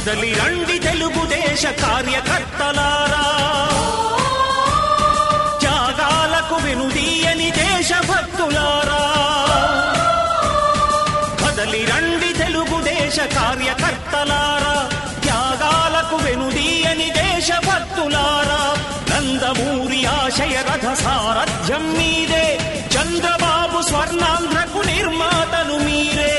కదలి రండి తెలుగుదేశ కార్యకర్తలారా, త్యాగాలకు వెనుదీయని దేశభక్తులారా. కదలి రండి తెలుగుదేశ కార్యకర్తలారా, త్యాగాలకు వెనుదీయని దేశభక్తులారా. నందమూరి ఆశయ రథ సారథ్యం మీదే, చంద్రబాబు స్వర్ణాంధ్రకు నిర్మాతలు మీరే.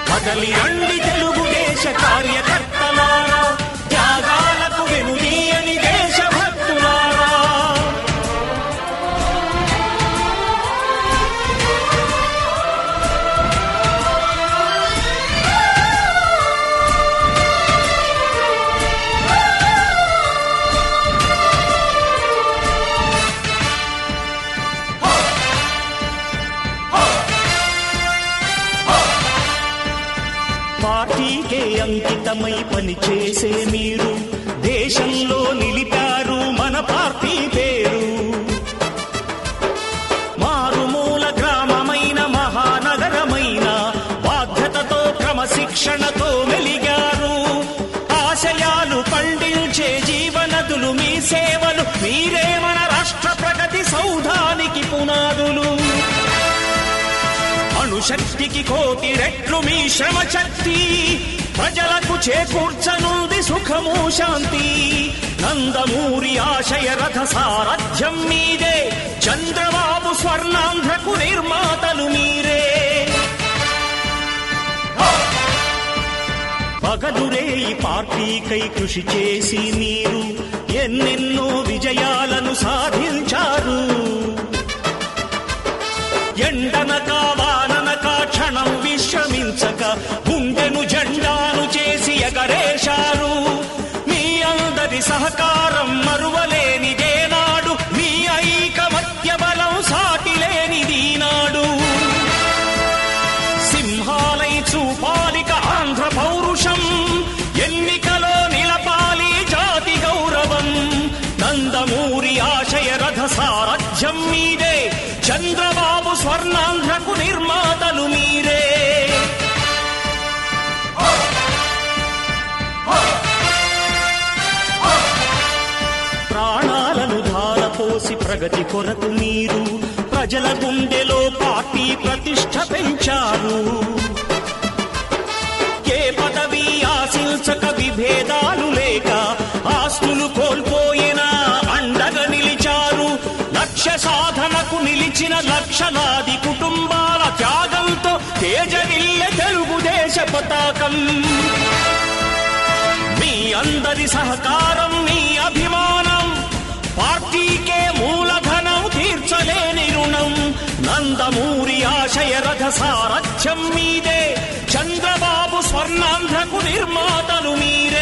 కదలి రండి తెలుగుదేశ కార్యకర్తలారా, త్యాగాలకు వెనుదీయని దేశభక్తులారా. పార్టీకే అంకితమై పనిచేసే మీరు దేశంలో నిలిపారు మన పార్టీ పేరు. మారుమూల గ్రామమైన మహానగరమైన బాధ్యతతో క్రమశిక్షణతో మెలిగారు. ఆశయాలు పండించే జీవనదులు మీ సేవలు, మీరే మన రాష్ట్ర ప్రగతి సౌధానికి పునాదులు. అణుశక్తికి కోటి రెట్లు మీ శ్రమ శక్తి, ప్రజలకు చేకూర్చనుంది సుఖము శాంతి. నందమూరి ఆశయ రథ సారథ్యం మీదే, చంద్రబాబు స్వర్ణాంధ్రకు నిర్మాతలు మీరే. పగలురే ఈ పార్టీకై కృషి చేసి మీరు ఎన్నెన్నో విజయాలను సాధించారు. ఎండనక వాననక క్షణం విశ్రమించక గుండెను జెండాను చేసి ఎగరేశారు. మీ అందరి సహకారం మరువలేనిదేనాడు, మీ ఐకమత్య బలం సాటిలేనిదీనాడు. సింహాలై చూపాలిక ఆంధ్ర పౌరుషం, ఎన్నికలో నిలపాలి జాతి గౌరవం. నందమూరి ఆశయ రథ సారథ్యం మీదే, చంద్రబాబు స్వర్ణాంధ్రకు నిర్మాతలు మీరే. ప్రాణాలను ధారపోసి ప్రగతి కొరకు మీరు ప్రజల గుండెలో పార్టీ ప్రతిష్ఠ పెంచారు. ఏ పదవి ఆశించక విభేదాలు లేక ఆస్తులు కోల్పోయినా అండగా నిలిచారు. లక్ష్య సాధనకు నిలిచిన లక్షలాది కుటుంబాల త్యాగంతో తేజరిల్లె తెలుగుదేశ పతాకం. మీ అందరి సహకారం, మీ అభిమానం, పార్టీకే మూలధనం, తీర్చలేని రుణం. నందమూరి ఆశయ రథ సారథ్యం మీదే, చంద్రబాబు స్వర్ణాంధ్రకు నిర్మాతలు మీరే.